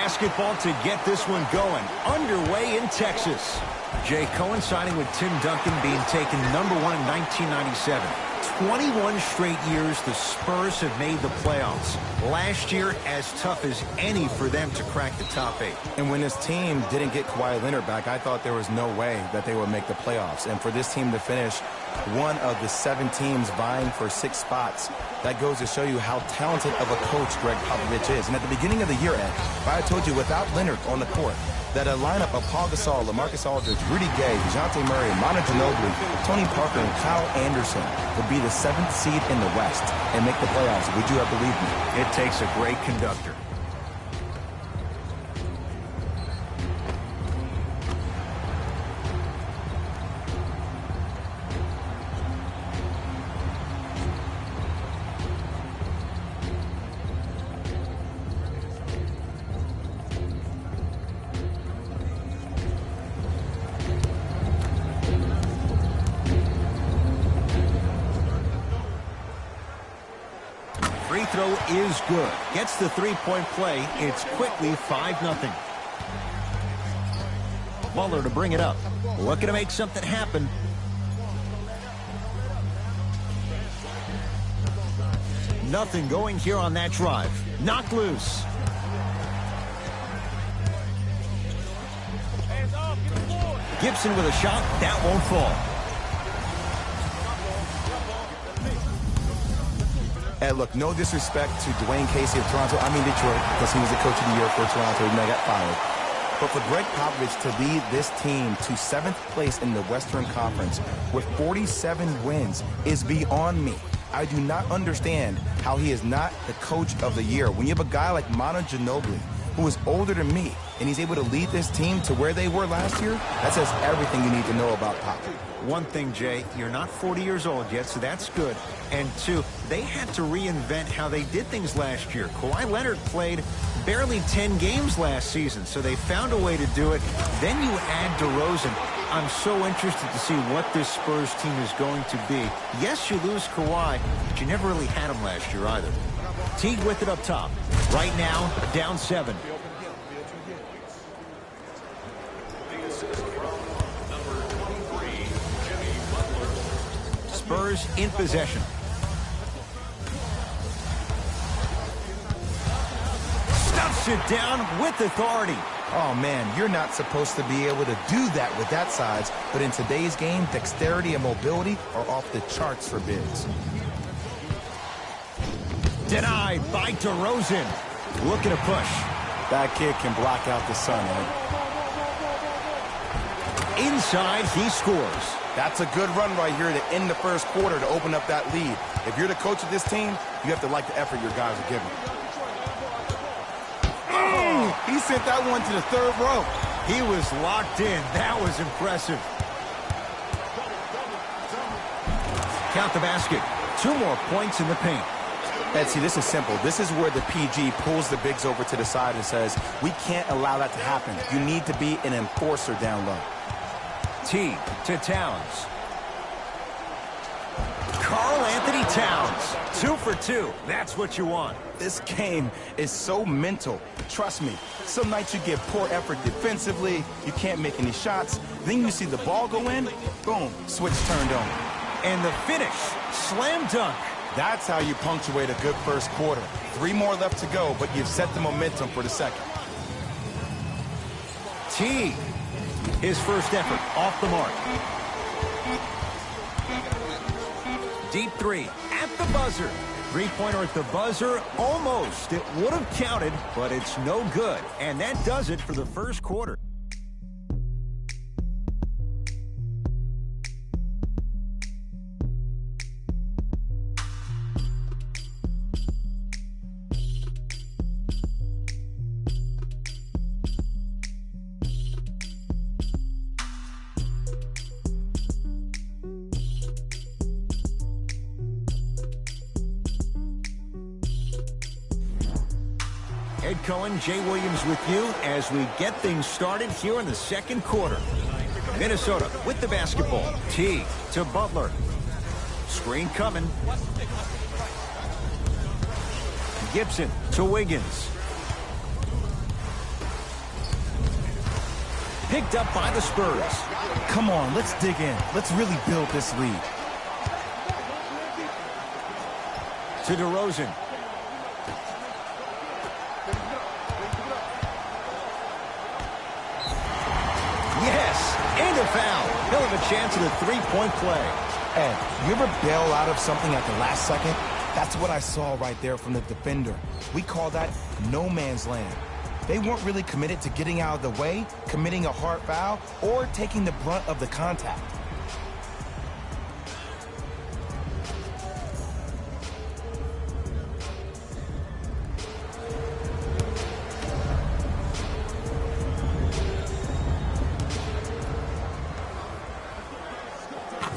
basketball to get this one going. Underway in Texas. Jay, coinciding with Tim Duncan being taken #1 in 1997. 21 straight years the Spurs have made the playoffs. Last year, as tough as any for them to crack the top 8. And when this team didn't get Kawhi Leonard back, I thought there was no way that they would make the playoffs. And for this team to finish one of the 7 teams vying for 6 spots, that goes to show you how talented of a coach Greg Popovich is. And at the beginning of the year, Ed, I told you without Leonard on the court, that a lineup of Paul Gasol, LaMarcus Aldridge, Rudy Gay, DeJounte Murray, Manu Ginobili, Tony Parker, and Kyle Anderson would be the 7th seed in the West and make the playoffs. Would you have believed me? It takes a great conductor. Free throw is good. Gets the three-point play. It's quickly 5-0. Butler to bring it up. Looking to make something happen. Nothing going here on that drive. Knocked loose. Gibson with a shot. That won't fall. And look, no disrespect to Dwayne Casey of Toronto. I mean Detroit, because he was the coach of the year for Toronto, and they got fired. But for Greg Popovich to lead this team to 7th place in the Western Conference with 47 wins is beyond me. I do not understand how he is not the coach of the year. When you have a guy like Manu Ginobili, who is older than me, and he's able to lead this team to where they were last year, that says everything you need to know about Pop. One thing, Jay, you're not 40 years old yet, so that's good. And 2, they had to reinvent how they did things last year. Kawhi Leonard played barely 10 games last season, so they found a way to do it. Then you add DeRozan. I'm so interested to see what this Spurs team is going to be. Yes, you lose Kawhi, but you never really had him last year either. Teague with it up top. Right now, down 7. Spurs in possession. Stuffs it down with authority. Oh, man, you're not supposed to be able to do that with that size, but in today's game, dexterity and mobility are off the charts for bigs. Denied by DeRozan. Looking to push. That kid can block out the sun, Ed. Inside, he scores. That's a good run right here to end the first quarter to open up that lead. If you're the coach of this team, you have to like the effort your guys are giving. Oh, he sent that one to the 3rd row. He was locked in. That was impressive. Count the basket. 2 more points in the paint. Ed, see, this is simple. This is where the PG pulls the bigs over to the side and says, we can't allow that to happen. You need to be an enforcer down low. T to Towns. Karl Anthony Towns. 2 for 2. That's what you want. This game is so mental. Trust me. Some nights you give poor effort defensively. You can't make any shots. Then you see the ball go in. Boom. Switch turned on. And the finish. Slam dunk. That's how you punctuate a good first quarter. 3 more left to go, but you've set the momentum for the second. T. His first effort off the mark. Deep 3 at the buzzer. 3-pointer at the buzzer. Almost. It would have counted, but it's no good. And that does it for the first quarter. Ed Cohen, Jay Williams with you as we get things started here in the second quarter. Minnesota with the basketball. T to Butler. Screen coming. Gibson to Wiggins. Picked up by the Spurs. Come on, let's dig in. Let's really build this lead. To DeRozan. Yes, and a foul. He'll have a chance at a three-point play. Ed, you ever bail out of something at the last second? That's what I saw right there from the defender. We call that no man's land. They weren't really committed to getting out of the way, committing a hard foul, or taking the brunt of the contact.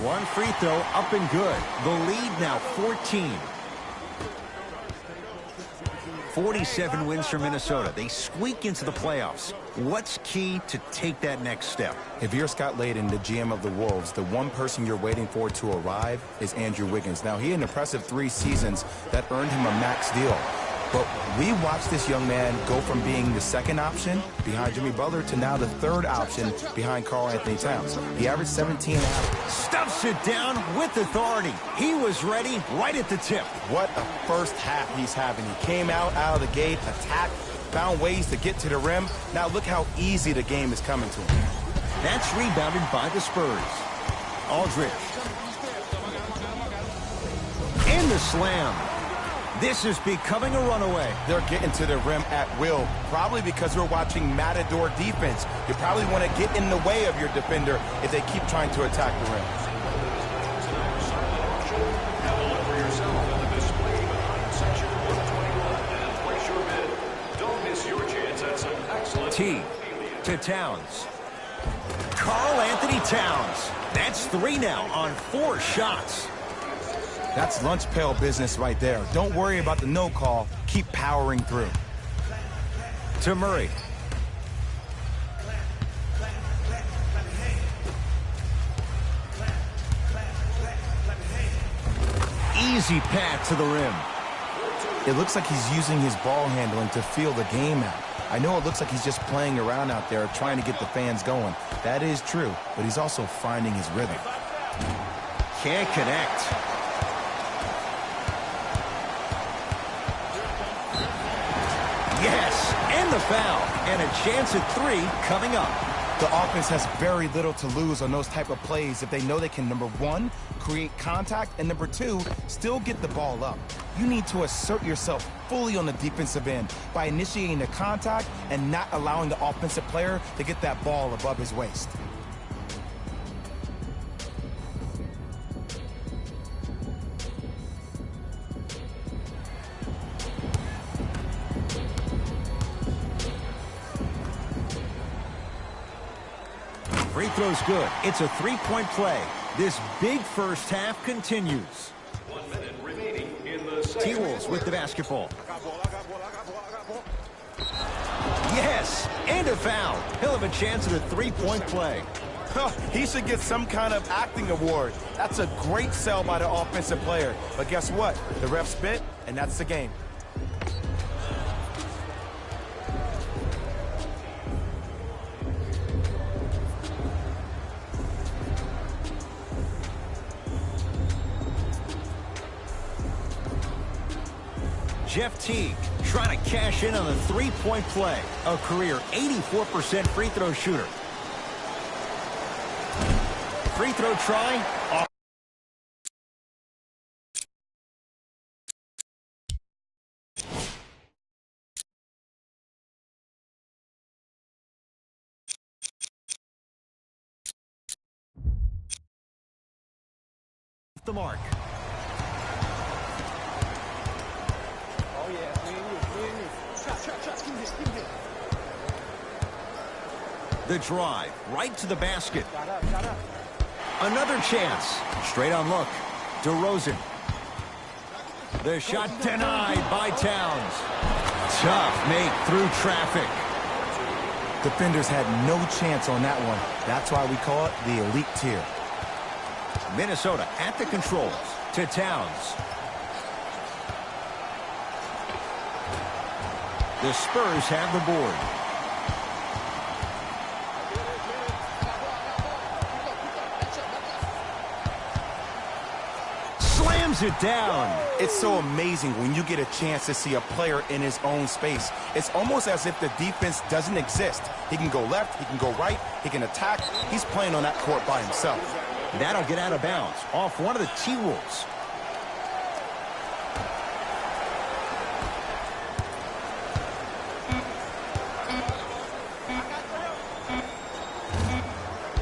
One free throw up and good. The lead now 14. 47 wins for Minnesota. They squeak into the playoffs. What's key to take that next step? If you're Scott Layden, the GM of the Wolves, the one person you're waiting for to arrive is Andrew Wiggins. Now, he had an impressive 3 seasons that earned him a max deal. But we watched this young man go from being the second option behind Jimmy Butler to now the third option behind Karl Anthony Towns. He averaged 17 and a half. Stuffs it down with authority. He was ready right at the tip. What a first half he's having. He came out of the gate, attacked, found ways to get to the rim. Now look how easy the game is coming to him. That's rebounded by the Spurs. Aldridge. And the slam. This is becoming a runaway. They're getting to the rim at will, probably because we're watching Matador defense. You probably want to get in the way of your defender if they keep trying to attack the rim. T to Towns. Karl Anthony Towns. That's 3 now on 4 shots. That's lunch pail business right there. Don't worry about the no call. Keep powering through. To Murray. Easy pass to the rim. It looks like he's using his ball handling to feel the game out. I know it looks like he's just playing around out there trying to get the fans going. That is true, but he's also finding his rhythm. Can't connect. Yes, and the foul, and a chance at 3 coming up. The offense has very little to lose on those type of plays if they know they can, number 1, create contact, and number 2, still get the ball up. You need to assert yourself fully on the defensive end by initiating the contact and not allowing the offensive player to get that ball above his waist. Free throw's good. It's a 3-point play. This big first half continues. 1 minute remaining in the second. T-Wolves with the basketball. Yes, and a foul. He'll have a chance at a 3-point play. He should get some kind of acting award. That's a great sell by the offensive player. But guess what? The ref spit, and that's the game. Jeff Teague trying to cash in on the 3-point play. A career 84% free throw shooter. Free throw try. Off the mark. The drive, right to the basket. Another chance. Straight on look. DeRozan. The shot denied by Towns. Tough make through traffic. Defenders had no chance on that one. That's why we call it the elite tier. Minnesota at the controls. To Towns. The Spurs have the board. lays it down. It's so amazing when you get a chance to see a player in his own space. It's almost as if the defense doesn't exist. He can go left, he can go right, he can attack. He's playing on that court by himself. That'll get out of bounds off one of the T-Wolves.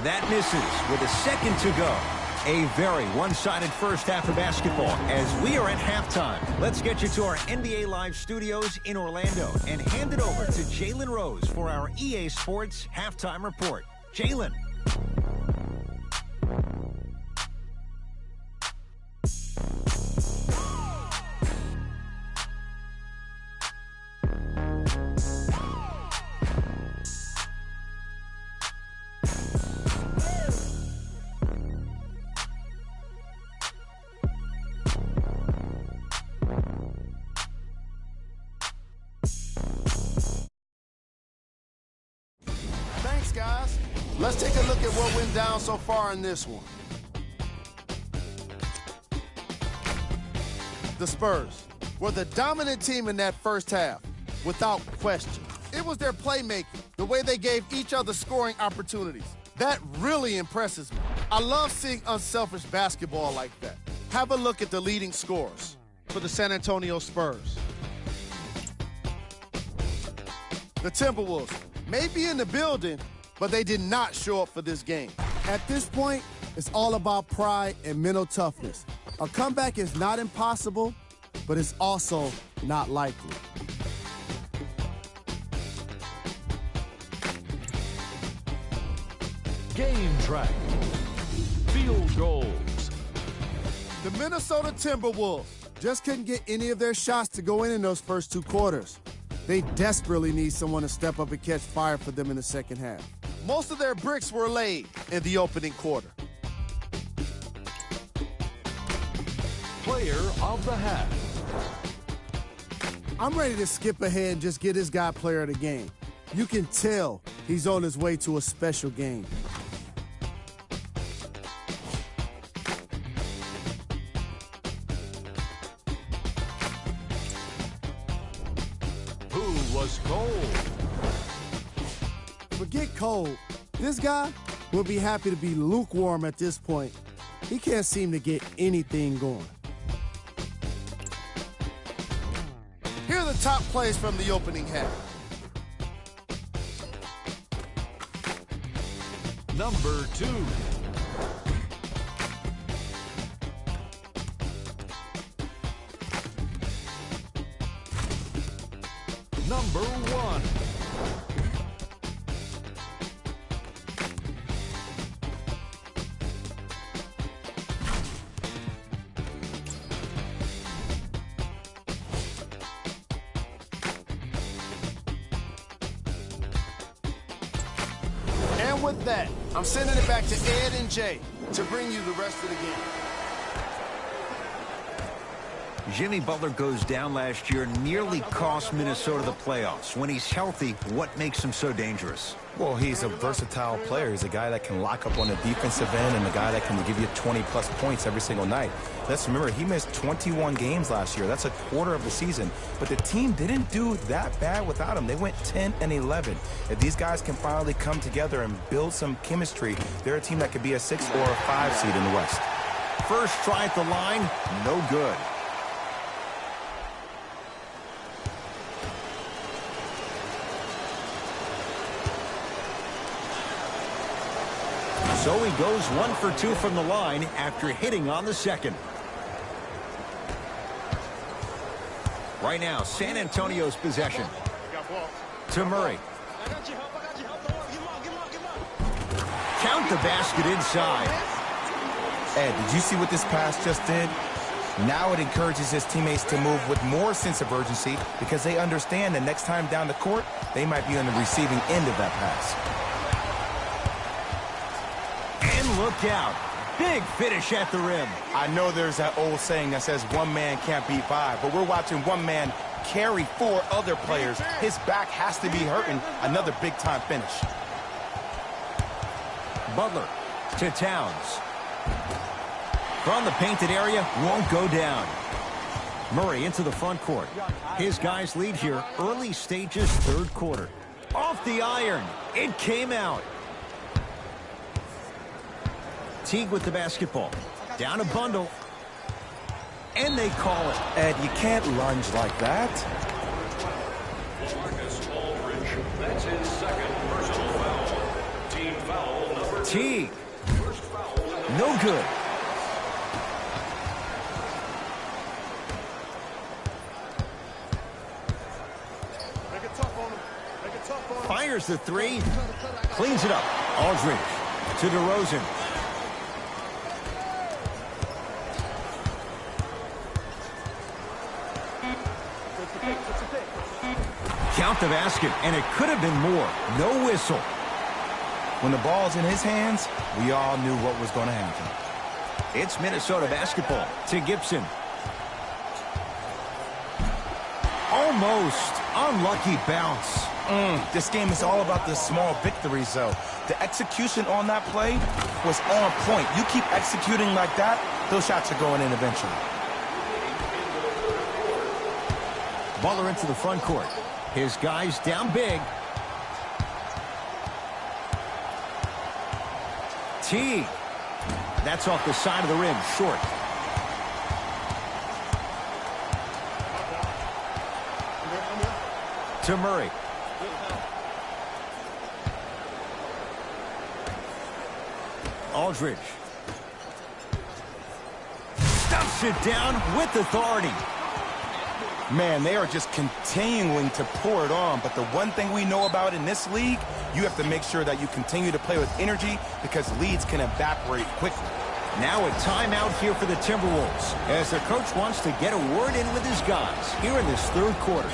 That misses with a second to go. A very one-sided first half of basketball as we are at halftime. Let's get you to our NBA Live studios in Orlando and hand it over to Jalen Rose for our EA Sports halftime report. Jalen. Guys, let's take a look at what went down so far in this one. The Spurs were the dominant team in that first half, without question. It was their playmaking, the way they gave each other scoring opportunities. That really impresses me. I love seeing unselfish basketball like that. Have a look at the leading scorers for the San Antonio Spurs. The Timberwolves may be in the building, but they did not show up for this game. At this point, it's all about pride and mental toughness. A comeback is not impossible, but it's also not likely. Game track. Field goals. The Minnesota Timberwolves just couldn't get any of their shots to go in those first two quarters. They desperately need someone to step up and catch fire for them in the second half. Most of their bricks were laid in the opening quarter. Player of the half. I'm ready to skip ahead and just get this guy player of the game. You can tell he's on his way to a special game. Who was cold? Forget cold. This guy will be happy to be lukewarm at this point. He can't seem to get anything going. Here are the top plays from the opening half. Number 2. Number 1. And with that, I'm sending it back to Ed and Jay to bring you the rest of the game. Jimmy Butler goes down last year, nearly cost Minnesota the playoffs. When he's healthy, what makes him so dangerous? Well, he's a versatile player. He's a guy that can lock up on the defensive end and a guy that can give you 20-plus points every single night. Let's remember, he missed 21 games last year. That's a quarter of the season. But the team didn't do that bad without him. They went 10-11. If these guys can finally come together and build some chemistry, they're a team that could be a 6 or a 5 seed in the West. First try at the line, no good. So he goes 1 for 2 from the line after hitting on the second. Right now, San Antonio's possession. To Murray. Count the basket inside. Ed, did you see what this pass just did? Now it encourages his teammates to move with more sense of urgency because they understand that next time down the court, they might be on the receiving end of that pass. And look out. Big finish at the rim. I know there's that old saying that says one man can't beat 5, but we're watching one man carry 4 other players. His back has to be hurting. Another big-time finish. Butler to Towns. From the painted area, won't go down. Murray into the front court. His guys lead here, early stages, third quarter. Off the iron. It came out. Teague with the basketball. Down a bundle. And they call it. Ed, you can't lunge like that. That's his second personal foul. Team foul number 2. Teague. First foul. No good. Fires the three. Cleans it up. Aldridge to DeRozan. Count the basket, and it could have been more. No whistle. When the ball's in his hands, we all knew what was going to happen. It's Minnesota basketball to Gibson. Almost. Unlucky bounce. This game is all about the small victories, though. The execution on that play was on point. You keep executing like that, those shots are going in eventually. Butler into the front court. His guys down big. Teague. That's off the side of the rim, short. To Murray. Aldridge. Stuffs it down with authority. Man, they are just continuing to pour it on. But the one thing we know about in this league, you have to make sure that you continue to play with energy because leads can evaporate quickly. Now a timeout here for the Timberwolves as their coach wants to get a word in with his guys here in this third quarter.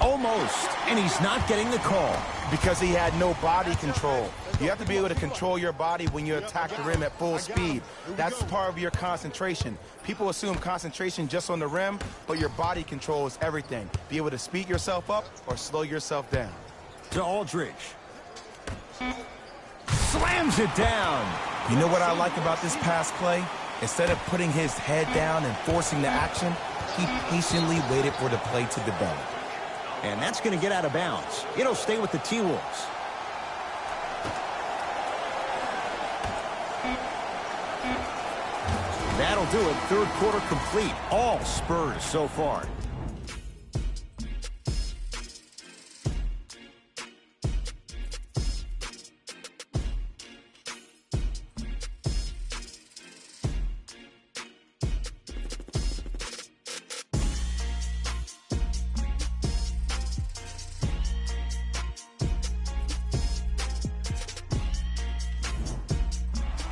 Almost, and he's not getting the call. Because he had no body control. You have to be able to control your body when you attack the rim at full speed. That's part of your concentration. People assume concentration just on the rim, but your body control is everything. Be able to speed yourself up or slow yourself down. To Aldridge. Slams it down. You know what I like about this pass play? Instead of putting his head down and forcing the action, he patiently waited for the play to develop. And that's going to get out of bounds. It'll stay with the T-Wolves. That'll do it. Third quarter complete. All Spurs so far.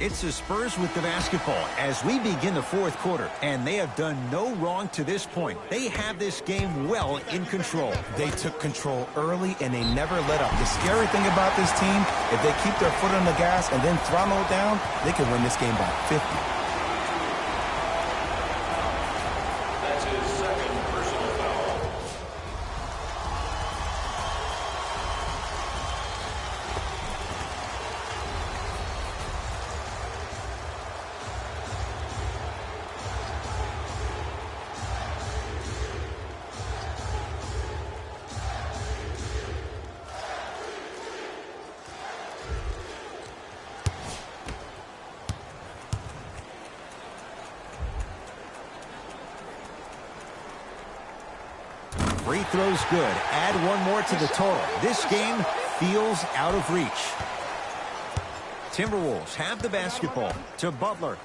It's the Spurs with the basketball as we begin the fourth quarter, and they have done no wrong to this point. They have this game well in control. They took control early, and they never let up. The scary thing about this team, if they keep their foot on the gas and then throttle it down, they can win this game by 50. That's his second personal foul. Free throws good. Add one more to the total. This game feels out of reach. Timberwolves have the basketball to Butler.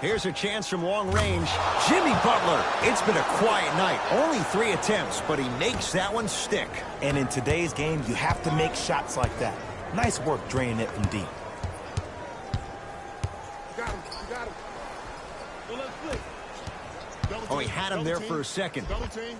Here's a chance from long range. Jimmy Butler. It's been a quiet night. Only 3 attempts, but he makes that one stick. And in today's game, you have to make shots like that. Nice work draining it from deep. Got him. You got him. Well, let's flick. Oh, he had him there for a second. Double team.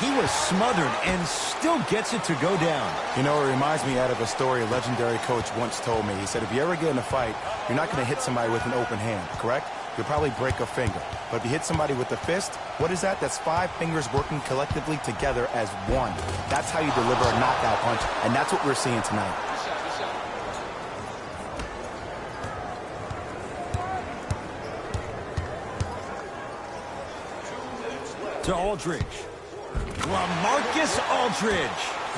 He was smothered and still gets it to go down. You know, it reminds me out of a story a legendary coach once told me. He said, if you ever get in a fight, you're not going to hit somebody with an open hand, correct? You'll probably break a finger. But if you hit somebody with the fist, what is that? That's 5 fingers working collectively together as one. That's how you deliver a knockout punch, and that's what we're seeing tonight. To Aldridge. LaMarcus Aldridge.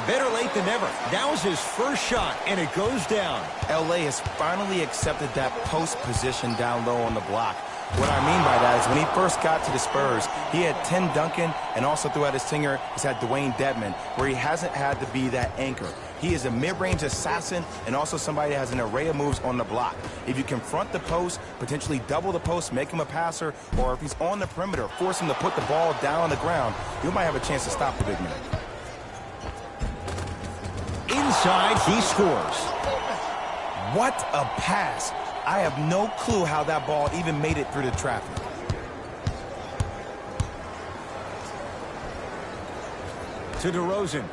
Better late than never. That was his first shot, and it goes down. LA has finally accepted that post position down low on the block. What I mean by that is when he first got to the Spurs, he had Tim Duncan, and also throughout his tenure, he's had Dwayne Dedmon, where he hasn't had to be that anchor. He is a mid-range assassin and also somebody that has an array of moves on the block. If you confront the post, potentially double the post, make him a passer, or if he's on the perimeter, force him to put the ball down on the ground, you might have a chance to stop the big man. Inside, he scores. What a pass. I have no clue how that ball even made it through the traffic. To DeRozan.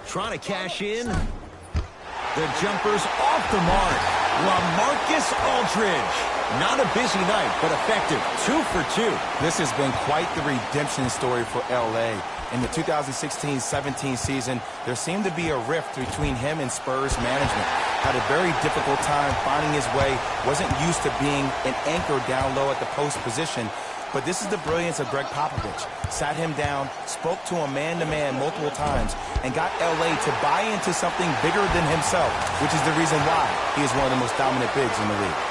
Trying to cash in. The jumper's off the mark. LaMarcus Aldridge. Not a busy night, but effective. 2 for 2. This has been quite the redemption story for LA. In the 2016-17 season, there seemed to be a rift between him and Spurs management. Had a very difficult time finding his way, wasn't used to being an anchor down low at the post position. But this is the brilliance of Greg Popovich. Sat him down, spoke to him man-to-man multiple times, and got LA to buy into something bigger than himself, which is the reason why he is one of the most dominant bigs in the league.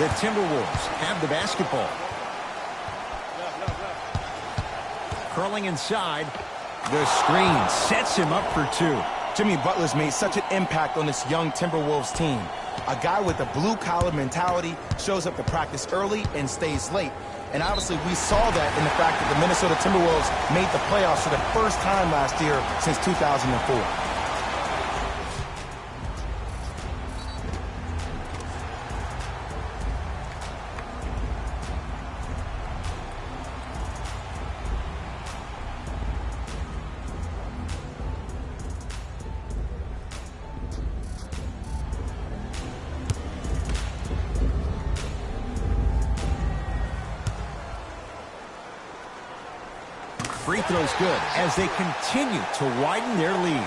The Timberwolves have the basketball. Curling inside. The screen sets him up for 2. Jimmy Butler's made such an impact on this young Timberwolves team. A guy with a blue-collar mentality, shows up to practice early and stays late. And obviously we saw that in the fact that the Minnesota Timberwolves made the playoffs for the first time last year since 2004. Free throw's good as they continue to widen their lead.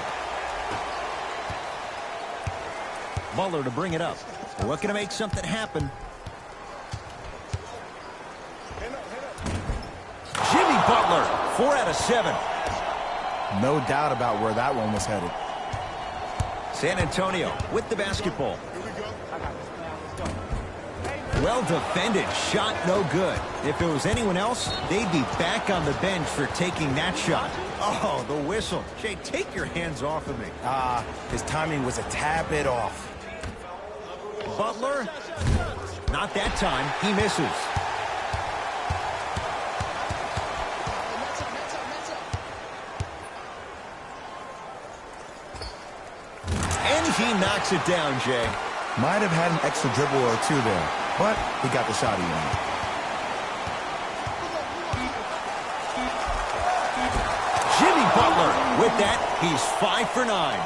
Butler to bring it up. Looking to make something happen. Jimmy Butler, 4 out of 7. No doubt about where that one was headed. San Antonio with the basketball. Well defended, shot no good. If it was anyone else, they'd be back on the bench for taking that shot. Oh, the whistle. Jay, take your hands off of me. His timing was a tad bit off. Butler, not that time. He misses. And he knocks it down, Jay. Might have had an extra dribble or 2 there, but he got the shot he wanted. Jimmy Butler, with that, he's 5 for 9.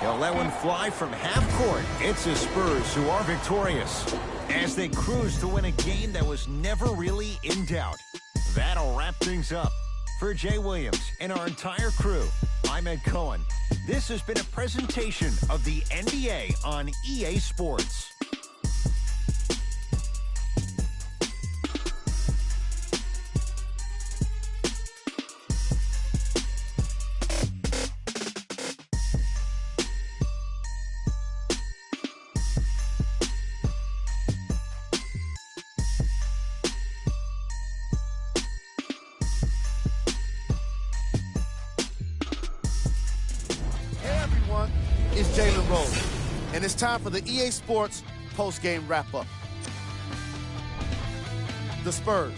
He'll let one fly from half court. It's the Spurs who are victorious as they cruise to win a game that was never really in doubt. That'll wrap things up. For Jay Williams and our entire crew, I'm Ed Cohen. This has been a presentation of the NBA on EA Sports. It's Jalen Rose, and it's time for the EA Sports post-game wrap-up. The Spurs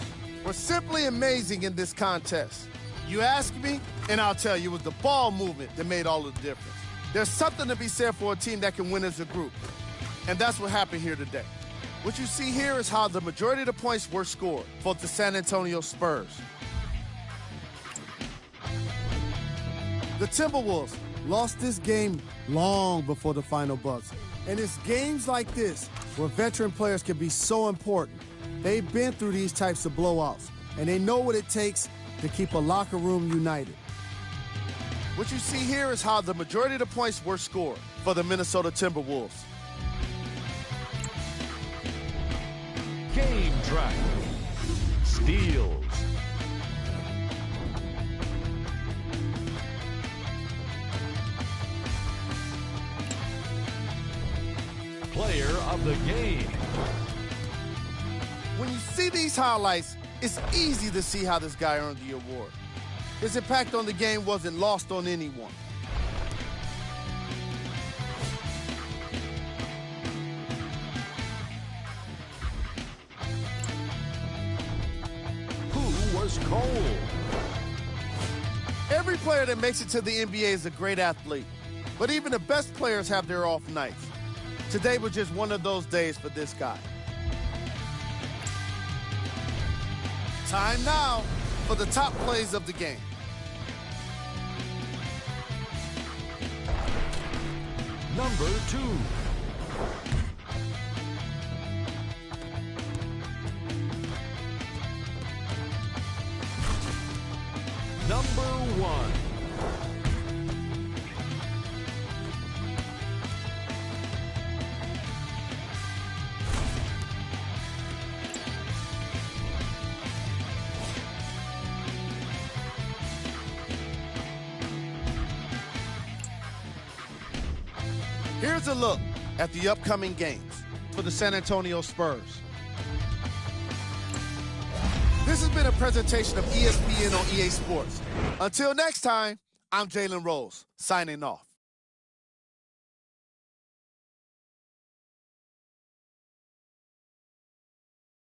were simply amazing in this contest. You ask me, and I'll tell you, it was the ball movement that made all of the difference. There's something to be said for a team that can win as a group, and that's what happened here today. What you see here is how the majority of the points were scored for the San Antonio Spurs. The Timberwolves lost this game long before the final buzzer. And it's games like this where veteran players can be so important. They've been through these types of blowouts, and they know what it takes to keep a locker room united. What you see here is how the majority of the points were scored for the Minnesota Timberwolves. Game track. Steals. Player of the game. When you see these highlights, it's easy to see how this guy earned the award. His impact on the game wasn't lost on anyone. Who was cold? Every player that makes it to the NBA is a great athlete, but even the best players have their off nights. Today was just one of those days for this guy. Time now for the top plays of the game. Number 2. Number 1. Here's a look at the upcoming games for the San Antonio Spurs. This has been a presentation of ESPN on EA Sports. Until next time, I'm Jalen Rose, signing off.